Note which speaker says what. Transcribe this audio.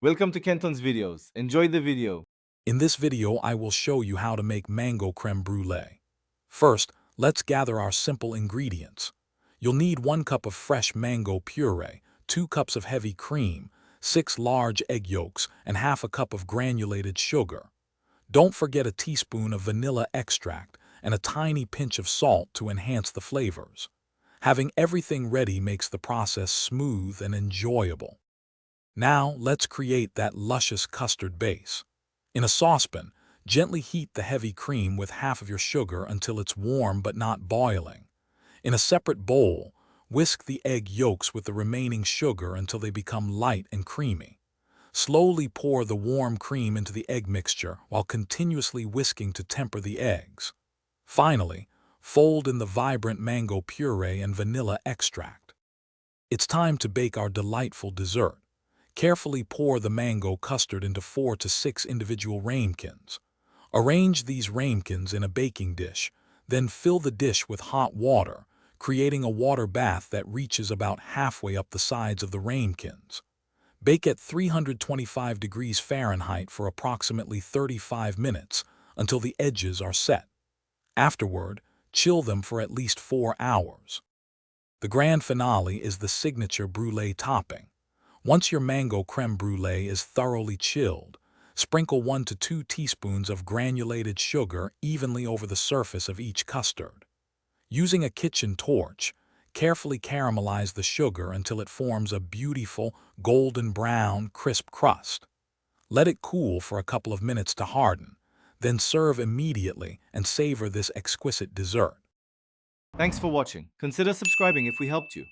Speaker 1: Welcome to Kenton's videos. Enjoy the video.
Speaker 2: In this video, I will show you how to make mango creme brulee. First, let's gather our simple ingredients. You'll need 1 cup of fresh mango puree, 2 cups of heavy cream, 6 large egg yolks, and half a cup of granulated sugar. Don't forget a teaspoon of vanilla extract and a tiny pinch of salt to enhance the flavors. Having everything ready makes the process smooth and enjoyable. Now, let's create that luscious custard base. In a saucepan, gently heat the heavy cream with half of your sugar until it's warm but not boiling. In a separate bowl, whisk the egg yolks with the remaining sugar until they become light and creamy. Slowly pour the warm cream into the egg mixture while continuously whisking to temper the eggs. Finally, fold in the vibrant mango puree and vanilla extract. It's time to bake our delightful dessert. Carefully pour the mango custard into 4 to 6 individual ramekins. Arrange these ramekins in a baking dish, then fill the dish with hot water, creating a water bath that reaches about halfway up the sides of the ramekins. Bake at 325 degrees Fahrenheit for approximately 35 minutes until the edges are set. Afterward, chill them for at least 4 hours. The grand finale is the signature brulee topping. Once your mango creme brulee is thoroughly chilled, sprinkle 1 to 2 teaspoons of granulated sugar evenly over the surface of each custard. Using a kitchen torch, carefully caramelize the sugar until it forms a beautiful, golden brown, crisp crust. Let it cool for a couple of minutes to harden, then serve immediately and savor this exquisite dessert.
Speaker 1: Thanks for watching. Consider subscribing if we helped you.